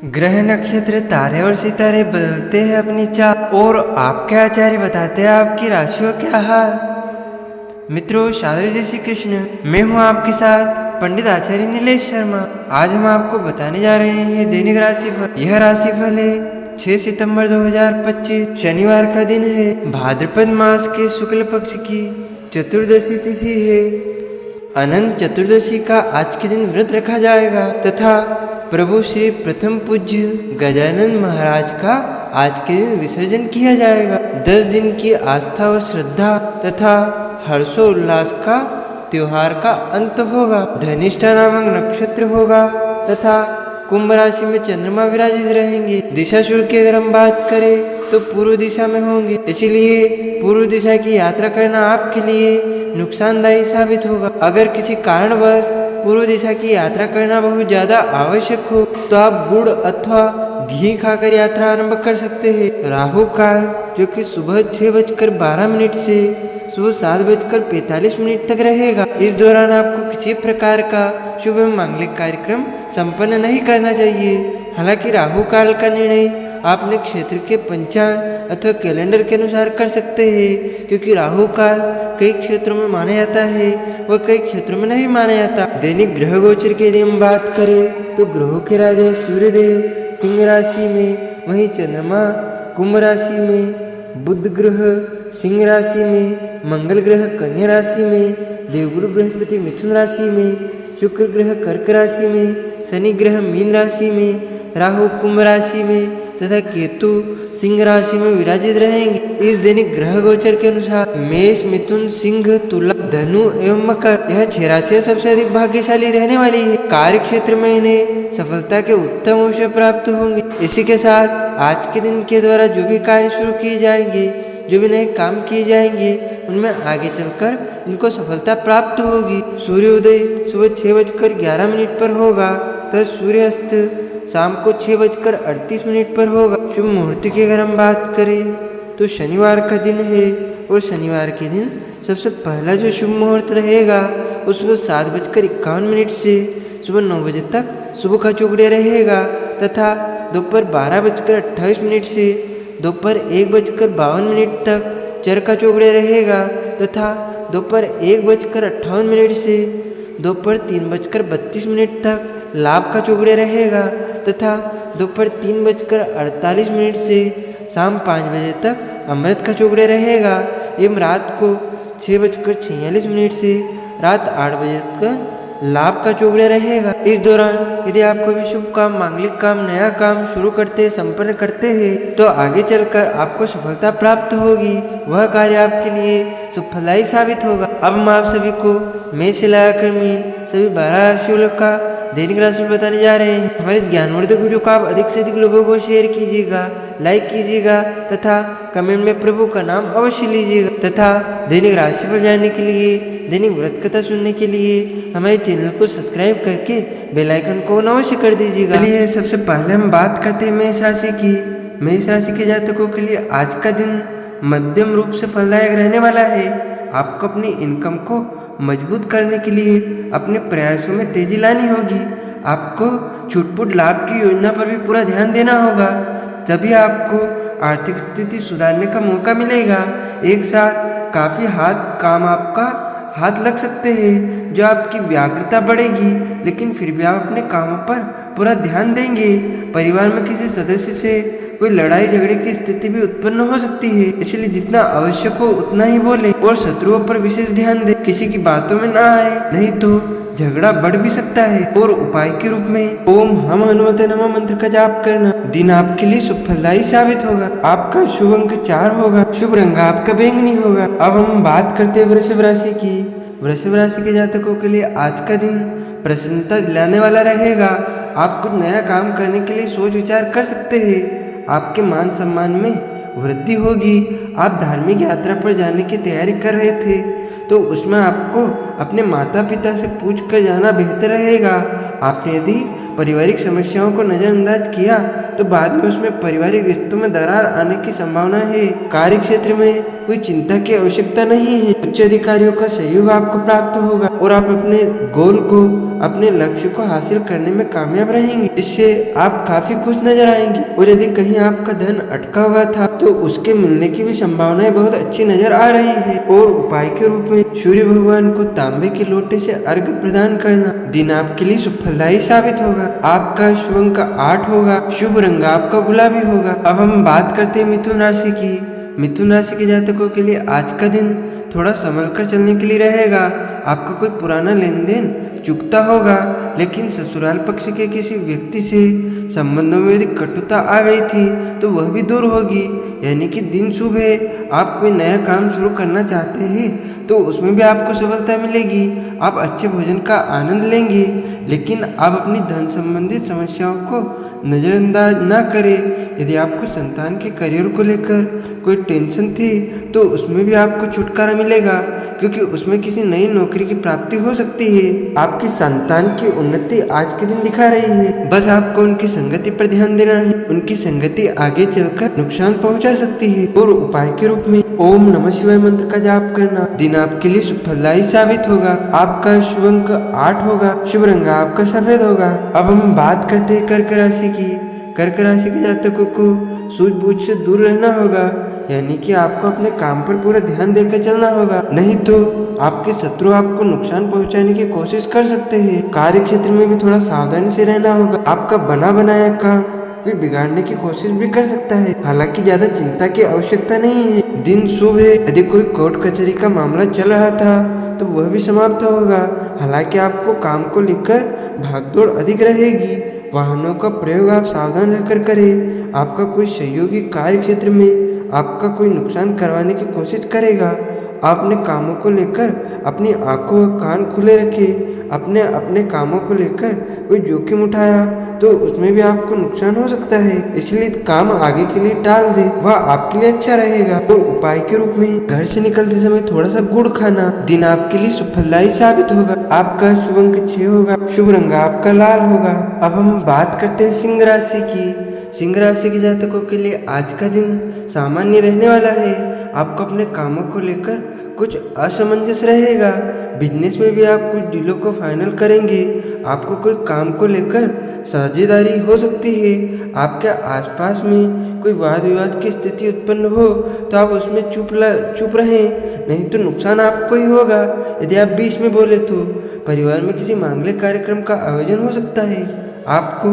ग्रह नक्षत्र तारे और सितारे बदलते हैं अपनी चाल और आपके आचार्य बताते हैं आपकी राशियों क्या हाल। मित्रों, शास्त्र जय श्री कृष्ण। मैं हूं आपके साथ पंडित आचार्य नीलेश शर्मा। आज हम आपको बताने जा रहे हैं दैनिक राशिफल। यह राशिफल है 6 सितंबर 2025 शनिवार का दिन है। भाद्रपद मास के शुक्ल पक्ष की चतुर्दशी तिथि है। अनंत चतुर्दशी का आज के दिन व्रत रखा जाएगा तथा प्रभु श्री प्रथम पूज्य गजानन महाराज का आज के दिन विसर्जन किया जाएगा। 10 दिन की आस्था व श्रद्धा तथा हर्षोल्लास का त्योहार का अंत होगा। धनिष्ठा नामक नक्षत्र होगा तथा कुंभ राशि में चंद्रमा विराजित रहेंगे। दिशा शुल्क की अगर हम बात करें तो पूर्व दिशा में होंगे, इसलिए पूर्व दिशा की यात्रा करना आपके लिए नुकसानदायी साबित होगा। अगर किसी कारणवश पूर्व दिशा की यात्रा करना बहुत ज्यादा आवश्यक हो तो आप गुड़ अथवा घी खाकर यात्रा आरंभ कर सकते हैं। राहु काल जो कि सुबह 6:12 से सुबह 7:45 तक रहेगा। इस दौरान आपको किसी प्रकार का शुभ मांगलिक कार्यक्रम संपन्न नहीं करना चाहिए। हालांकि राहु काल का निर्णय आपने क्षेत्र के पंचांग अथवा कैलेंडर के अनुसार कर सकते हैं, क्योंकि राहु काल कई क्षेत्रों में माना जाता है व कई क्षेत्रों में नहीं माना जाता। दैनिक ग्रह गोचर के लिए हम बात करें तो ग्रहों के राजा सूर्यदेव सिंह राशि में, वहीं चंद्रमा कुंभ राशि में, बुध ग्रह सिंह राशि में, मंगल ग्रह कन्या राशि में, देवगुरु बृहस्पति मिथुन राशि में, शुक्र ग्रह कर्क राशि में, शनि ग्रह मीन राशि में, राहु कुंभ राशि में तथा केतु सिंह राशि में विराजित रहेंगे। इस दैनिक ग्रह गोचर के अनुसार मेष, मिथुन, सिंह, तुला, धनु एवं मकर यह 6 राशियां सबसे अधिक भाग्यशाली रहने वाली है। कार्य क्षेत्र में इन्हें सफलता के उत्तम अवसर प्राप्त होंगे। इसी के साथ आज के दिन के द्वारा जो भी कार्य शुरू किए जाएंगे, जो भी नए काम किए जाएंगे, उनमें आगे चलकर इनको सफलता प्राप्त होगी। सूर्योदय सुबह 6:11 पर होगा तथा सूर्यास्त शाम को 6:38 पर होगा। शुभ मुहूर्त की अगर हम बात करें तो शनिवार का दिन है और शनिवार के दिन सबसे पहला जो शुभ मुहूर्त रहेगा वो सुबह 7:51 से सुबह 9 बजे तक सुबह का चौगड़िया रहेगा तथा दोपहर 12:28 से दोपहर 1:52 तक चर का चौगड़िया रहेगा तथा दोपहर 1:58 से दोपहर 3:32 तक लाभ का चौगड़िया रहेगा तथा दोपहर 3:48 से शाम 5 बजे तक अमृत का चौगड़िया रहेगा एवं रात को 6:46 से रात 8 बजे तक लाभ का चौगड़िया रहेगा। इस दौरान यदि आप कोई भी शुभ काम, मांगलिक काम, नया काम शुरू करते, संपन्न करते हैं तो आगे चलकर आपको सफलता प्राप्त होगी। वह कार्य आपके लिए सुफलदायी साबित होगा। अब हम आप सभी को मेष से लेकर मीन सभी 12 राशियों का दैनिक राशि बताने जा रहे हैं। हमारे इस ज्ञानवर्धक वीडियो को आप अधिक से अधिक लोगों को शेयर कीजिएगा, लाइक कीजिएगा तथा कमेंट में प्रभु का नाम अवश्य लीजिएगा तथा दैनिक राशि पर जाने के लिए, दैनिक व्रत कथा सुनने के लिए हमारे चैनल को सब्सक्राइब करके बेल आइकन को अवश्य कर दीजिएगा। चलिए सबसे पहले हम बात करते हैं मेष राशि की। मेष राशि के जातकों के लिए आज का दिन मध्यम रूप से फलदायक रहने वाला है। आपको अपनी इनकम को मजबूत करने के लिए अपने प्रयासों में तेजी लानी होगी। आपको छुटपुट लाभ की योजना पर भी पूरा ध्यान देना होगा, तभी आपको आर्थिक स्थिति सुधारने का मौका मिलेगा। एक साथ काफी काम आपका हाथ लग सकते हैं, जो आपकी व्याग्रता बढ़ेगी, लेकिन फिर भी आप अपने कामों पर पूरा ध्यान देंगे। परिवार में किसी सदस्य से कोई लड़ाई झगड़े की स्थिति भी उत्पन्न हो सकती है, इसलिए जितना आवश्यक हो उतना ही बोले और शत्रुओं पर विशेष ध्यान दे, किसी की बातों में ना आए, नहीं तो झगड़ा बढ़ भी सकता है। और उपाय के रूप में ओम हम हनुमते नमः मंत्र का जाप करना दिन आपके लिए सुफलदायी साबित होगा। आपका शुभ अंक 4 होगा। शुभ रंग आपका बैंगनी होगा। अब हम बात करते हैं वृषभ राशि की। वृषभ राशि के जातकों के लिए आज का दिन प्रसन्नता दिलाने वाला रहेगा। आप कुछ नया काम करने के लिए सोच विचार कर सकते हैं। आपके मान सम्मान में वृद्धि होगी। आप धार्मिक यात्रा पर जाने की तैयारी कर रहे थे तो उसमें आपको अपने माता पिता से पूछ कर जाना बेहतर रहेगा। आपने यदि पारिवारिक समस्याओं को नजरअंदाज किया तो बाद में उसमें पारिवारिक रिश्तों में दरार आने की संभावना है। कार्य क्षेत्र में कोई चिंता की आवश्यकता नहीं है। उच्च अधिकारियों का सहयोग आपको प्राप्त होगा और आप अपने गोल को, अपने लक्ष्य को हासिल करने में कामयाब रहेंगे, जिससे आप काफी खुश नजर आएंगे। और यदि कहीं आपका धन अटका हुआ था तो उसके मिलने की भी संभावनाएं बहुत अच्छी नजर आ रही है। और उपाय के रूप में सूर्य भगवान को तांबे के लोटे से अर्घ्य प्रदान करना दिन आपके लिए सुफलदायी साबित होगा। आपका शुभ अंक 8 होगा। शुभ रंग आपका गुलाबी होगा। अब हम बात करते हैं मिथुन राशि की। मिथुन राशि के जातकों के लिए आज का दिन थोड़ा संभल कर चलने के लिए रहेगा। आपका कोई पुराना लेन देन चुकता होगा, लेकिन ससुराल पक्ष के किसी व्यक्ति से संबंधों में यदि कटुता आ गई थी तो वह भी दूर होगी। यानी कि दिन शुभ है। आप कोई नया काम शुरू करना चाहते हैं तो उसमें भी आपको सफलता मिलेगी। आप अच्छे भोजन का आनंद लेंगे, लेकिन आप अपनी धन संबंधित समस्याओं को नज़रअंदाज न करें। यदि आपको संतान के करियर को लेकर कोई टेंशन थी तो उसमें भी आपको छुटकारा मिलेगा, क्योंकि उसमें किसी नई नौकरी की प्राप्ति हो सकती है। आपकी संतान की उन्नति आज के दिन दिखा रही है। बस आपको उनकी संगति पर ध्यान देना है। उनकी संगति आगे चलकर नुकसान पहुंचा सकती है। और उपाय के रूप में ओम नमः शिवाय मंत्र का जाप करना दिन आपके लिए सुफलदायी साबित होगा। आपका शुभ अंक 8 होगा। शुभ रंग आपका सफेद होगा। अब हम बात करते हैं कर्क राशि की। कर्क राशि के जातकों को सूझबूझ से दूर रहना होगा, यानी कि आपको अपने काम पर पूरा ध्यान देकर चलना होगा, नहीं तो आपके शत्रु आपको नुकसान पहुंचाने की कोशिश कर सकते हैं। कार्य क्षेत्र में भी थोड़ा सावधानी से रहना होगा। आपका बना बनाया काम कोई बिगाड़ने की कोशिश भी कर सकता है। हालांकि ज्यादा चिंता की आवश्यकता नहीं है। दिन शुभ है। यदि कोई कोर्ट कचहरी का मामला चल रहा था तो वह भी समाप्त होगा। हालांकि आपको काम को लेकर भागदौड़ अधिक रहेगी। वाहनों का प्रयोग आप सावधान रहकर करें। आपका कोई सहयोगी कार्य क्षेत्र में आपका कोई नुकसान करवाने की कोशिश करेगा। आप अपने कामों को लेकर अपनी आंखों और कान खुले रखें। अपने कामों को लेकर कोई जोखिम उठाया तो उसमें भी आपको नुकसान हो सकता है, इसलिए काम आगे के लिए टाल दे, वह आपके लिए अच्छा रहेगा। तो उपाय के रूप में घर से निकलते समय थोड़ा सा गुड़ खाना दिन आपके लिए सुफलदायी साबित होगा। आपका शुभ अंक 6 होगा। शुभ रंग आपका लाल होगा। अब हम बात करते हैं सिंह राशि की। सिंह राशि के जातकों के लिए आज का दिन सामान्य रहने वाला है। आपको अपने कामों को लेकर कुछ असमंजस रहेगा। बिजनेस में भी आप कुछ डीलों को फाइनल करेंगे। आपको कोई काम को लेकर साझेदारी हो सकती है। आपके आसपास में कोई वाद विवाद की स्थिति उत्पन्न हो तो आप उसमें चुप रहें, नहीं तो नुकसान आपको ही होगा। यदि आप बीच में बोले तो परिवार में किसी मांगलिक कार्यक्रम का आयोजन हो सकता है। आपको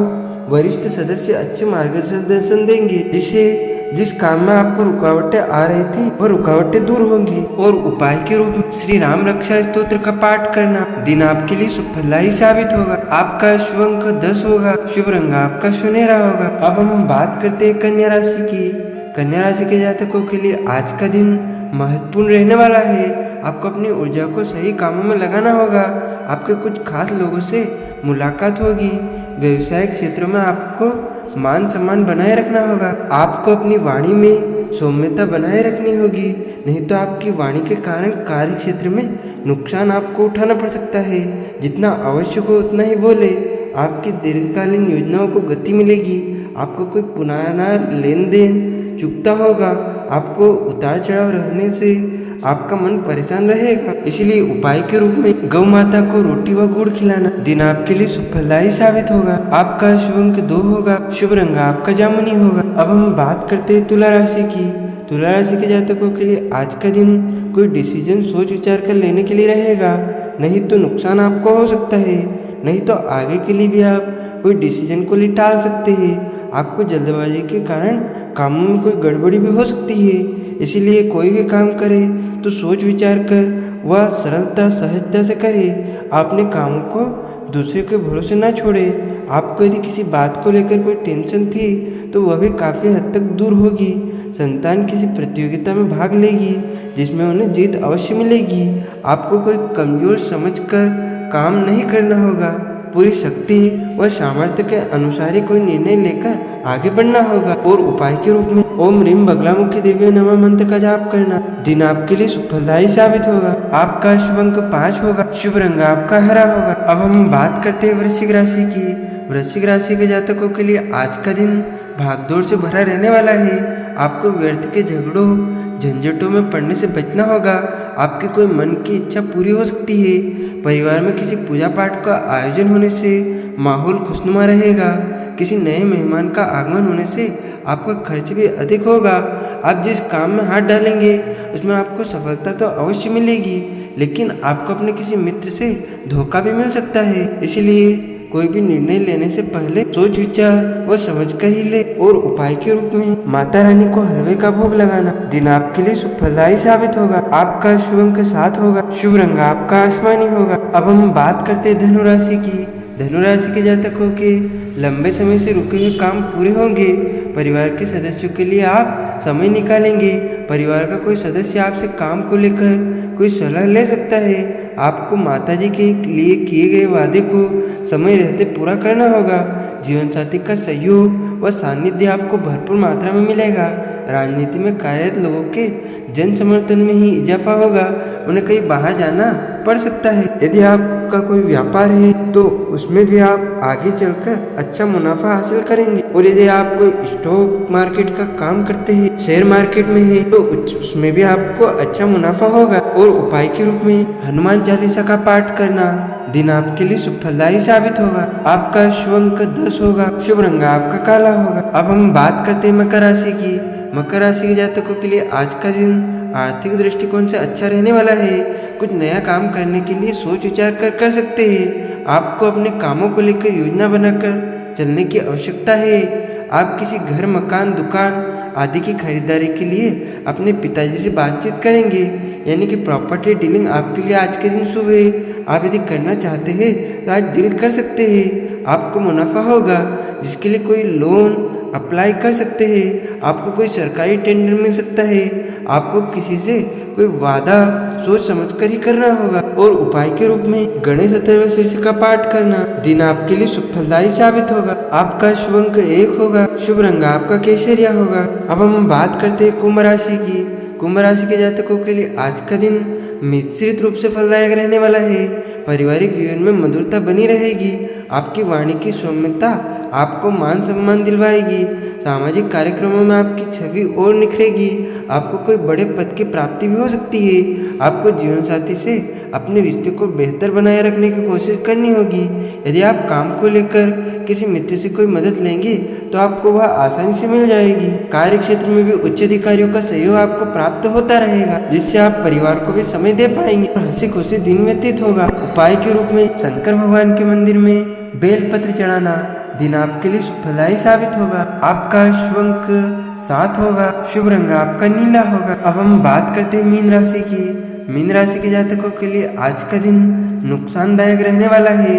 वरिष्ठ सदस्य अच्छे मार्गदर्शन देंगे, जिससे जिस काम में आपको रुकावटें आ रही थी वह रुकावटें दूर होंगी। और उपाय के रूप में श्री राम रक्षा स्तोत्र का पाठ करना दिन आपके लिए सुफलदायी साबित होगा। आपका शुभ अंक 10 होगा। शुभ रंग आपका सुनहरा होगा। अब हम बात करते हैं कन्या राशि की। कन्या राशि के जातकों के लिए आज का दिन महत्वपूर्ण रहने वाला है। आपको अपनी ऊर्जा को सही कामों में लगाना होगा। आपके कुछ खास लोगों से मुलाकात होगी। व्यवसायिक क्षेत्रों में आपको मान सम्मान बनाए रखना होगा। आपको अपनी वाणी में सौम्यता बनाए रखनी होगी, नहीं तो आपकी वाणी के कारण कार्य क्षेत्र में नुकसान आपको उठाना पड़ सकता है। जितना आवश्यक हो उतना ही बोले। आपकी दीर्घकालीन योजनाओं को गति मिलेगी। आपको कोई पुराना लेन देन चुकता होगा। आपको उतार चढ़ाव रहने से आपका मन परेशान रहेगा, इसलिए उपाय के रूप में गौ माता को रोटी व गुड़ खिलाना दिन आपके लिए सुफलदायी साबित होगा। आपका शुभ अंक 2 होगा। शुभ रंग आपका जामुनी होगा। अब हम बात करते हैं तुला राशि की। तुला राशि के जातकों के लिए आज का दिन कोई डिसीजन सोच विचार कर लेने के लिए रहेगा, नहीं तो नुकसान आपको हो सकता है, नहीं तो आगे के लिए भी आप कोई डिसीजन को लिए टाल सकते हैं। आपको जल्दबाजी के कारण कामों में कोई गड़बड़ी भी हो सकती है, इसीलिए कोई भी काम करे तो सोच विचार कर वह सरलता सहजता से करे। अपने कामों को दूसरे के भरोसे न छोड़े। आपको यदि किसी बात को लेकर कोई टेंशन थी तो वह भी काफ़ी हद तक दूर होगी। संतान किसी प्रतियोगिता में भाग लेगी जिसमें उन्हें जीत अवश्य मिलेगी। आपको कोई कमजोर समझकर काम नहीं करना होगा। पूरी शक्ति व सामर्थ्य के अनुसार ही कोई निर्णय लेकर आगे बढ़ना होगा। और उपाय के रूप में ओम ह्रीम बगलामुखी देवी नमः मंत्र का जाप करना दिन आपके लिए सुफलदायी साबित होगा। आपका शुभ अंक 5 होगा। शुभ रंग आपका हरा होगा। अब हम बात करते हैं वृश्चिक राशि की। वृश्चिक राशि के जातकों के लिए आज का दिन भागदौड़ से भरा रहने वाला है। आपको व्यर्थ के झगड़ों झंझटों में पड़ने से बचना होगा। आपकी कोई मन की इच्छा पूरी हो सकती है। परिवार में किसी पूजा पाठ का आयोजन होने से माहौल खुशनुमा रहेगा। किसी नए मेहमान का आगमन होने से आपका खर्च भी अधिक होगा। आप जिस काम में हाथ डालेंगे उसमें आपको सफलता तो अवश्य मिलेगी, लेकिन आपको अपने किसी मित्र से धोखा भी मिल सकता है। इसलिए कोई भी निर्णय लेने से पहले सोच विचार व समझ कर ही ले। और उपाय के रूप में माता रानी को हलवे का भोग लगाना दिन आपके लिए सुफलदायी साबित होगा। आपका शुभ अंक 7 होगा। शुभ रंग आपका आसमानी होगा। अब हम बात करते हैं धनु राशि की। धनु राशि के जातकों के लंबे समय से रुके हुए काम पूरे होंगे। परिवार के सदस्यों के लिए आप समय निकालेंगे। परिवार का कोई सदस्य आपसे काम को लेकर कोई सलाह ले सकता है। आपको माताजी के लिए किए गए वादे को समय रहते पूरा करना होगा। जीवन साथी का सहयोग व सानिध्य आपको भरपूर मात्रा में मिलेगा। राजनीति में कार्यरत लोगों के जन समर्थन में ही इजाफा होगा। उन्हें कहीं बाहर जाना पड़ सकता है। यदि आपका कोई व्यापार है तो उसमें भी आप आगे चलकर अच्छा मुनाफा हासिल करेंगे। और यदि आप कोई स्टॉक मार्केट का काम करते हैं, शेयर मार्केट में है, तो उसमें भी आपको अच्छा मुनाफा होगा। और उपाय के रूप में हनुमान चालीसा का पाठ करना दिन आपके लिए सुफलदायी साबित होगा। आपका शुभ अंक 10 होगा। शुभ रंग आपका काला होगा। अब हम बात करते हैं मकर राशि की। मकर राशि के जातकों के लिए आज का दिन आर्थिक दृष्टिकोण से अच्छा रहने वाला है। कुछ नया काम करने के लिए सोच विचार कर सकते हैं। आपको अपने कामों को लेकर योजना बनाकर चलने की आवश्यकता है। आप किसी घर, मकान, दुकान आदि की खरीदारी के लिए अपने पिताजी से बातचीत करेंगे, यानी कि प्रॉपर्टी डीलिंग आपके लिए आज के दिन शुभ है। आप यदि करना चाहते हैं तो आज डील कर सकते हैं। आपको मुनाफा होगा, जिसके लिए कोई लोन अप्लाई कर सकते हैं। आपको कोई सरकारी टेंडर मिल सकता है। आपको किसी से कोई वादा सोच समझकर ही करना होगा। और उपाय के रूप में गणेश अथर्व शीर्ष का पाठ करना दिन आपके लिए सुफलदायी साबित होगा। आपका शुभ अंक 1 होगा। शुभ रंग आपका केसरिया होगा। अब हम बात करते हैं कुंभ राशि की। कुंभ राशि के जातकों के लिए आज का दिन मिश्रित रूप से फलदायक रहने वाला है। पारिवारिक जीवन में मधुरता बनी रहेगी। आपकी वाणी की सौम्यता आपको मान सम्मान दिलवाएगी। सामाजिक कार्यक्रमों में आपकी छवि और निखरेगी। आपको कोई बड़े पद की प्राप्ति भी हो सकती है। आपको जीवन साथी से अपने रिश्ते को बेहतर बनाए रखने की कोशिश करनी होगी। यदि आप काम को लेकर किसी मित्र से कोई मदद लेंगे तो आपको वह आसानी से मिल जाएगी। कार्य क्षेत्र में भी उच्च अधिकारियों का सहयोग आपको प्राप्त होता रहेगा, जिससे आप परिवार को भी समय दे पाएंगे और हंसी खुशी दिन व्यतीत होगा। उपाय के रूप में शंकर भगवान के मंदिर में बेलपत्र चढ़ाना दिन आपके लिए सुफलदायी साबित होगा। आपका शुभ अंक 7 होगा। शुभ रंग आपका नीला होगा। अब हम बात करते हैं मीन राशि की। मीन राशि के जातकों के लिए आज का दिन नुकसानदायक रहने वाला है।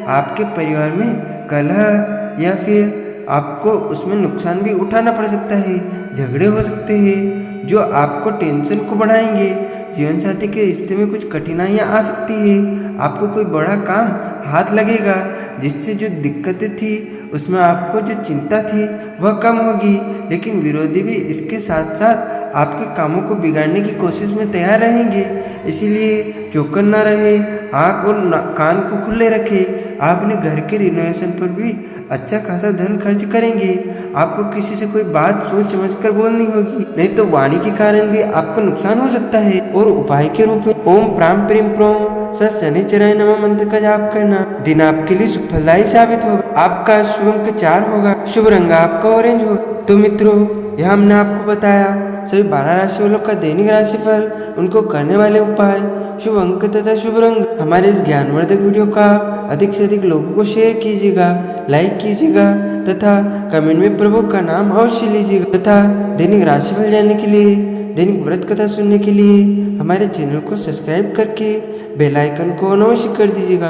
आपके परिवार में कलह या फिर आपको उसमें नुकसान भी उठाना पड़ सकता है। झगड़े हो सकते हैं जो आपको टेंशन को बढ़ाएंगे। जीवन साथी के रिश्ते में कुछ कठिनाइयां आ सकती है। आपको कोई बड़ा काम हाथ लगेगा, जिससे जो दिक्कतें थी उसमें आपको जो चिंता थी वह कम होगी। लेकिन विरोधी भी इसके साथ साथ आपके कामों को बिगाड़ने की कोशिश में तैयार रहेंगे। इसीलिए चौकन ना रहे, आँख और कान को खुले रखें। आप अपने घर के रिनोवेशन पर भी अच्छा खासा धन खर्च करेंगे। आपको किसी से कोई बात सोच समझकर बोलनी होगी, नहीं तो वाणी के कारण भी आपको नुकसान हो सकता है। और उपाय के रूप में ओम प्राम प्रीम प्रोम स शनिचराय नमः मंत्र का जाप करना दिन आपके लिए सुफलदायी साबित होगा। आपका शुभ अंक 4 होगा। शुभ रंग आपका ऑरेंज होगा। तो मित्रों, यह हमने आपको बताया सभी 12 राशि वालों का दैनिक राशिफल, उनको करने वाले उपाय, शुभ अंक तथा शुभ रंग। हमारे इस ज्ञानवर्धक वीडियो का अधिक से अधिक लोगों को शेयर कीजिएगा, लाइक कीजिएगा तथा कमेंट में प्रभु का नाम अवश्य लीजिएगा। तथा दैनिक राशिफल जानने के लिए, दैनिक व्रत कथा सुनने के लिए हमारे चैनल को सब्सक्राइब करके बेल आइकन को ऑन अवश्य कर दीजिएगा।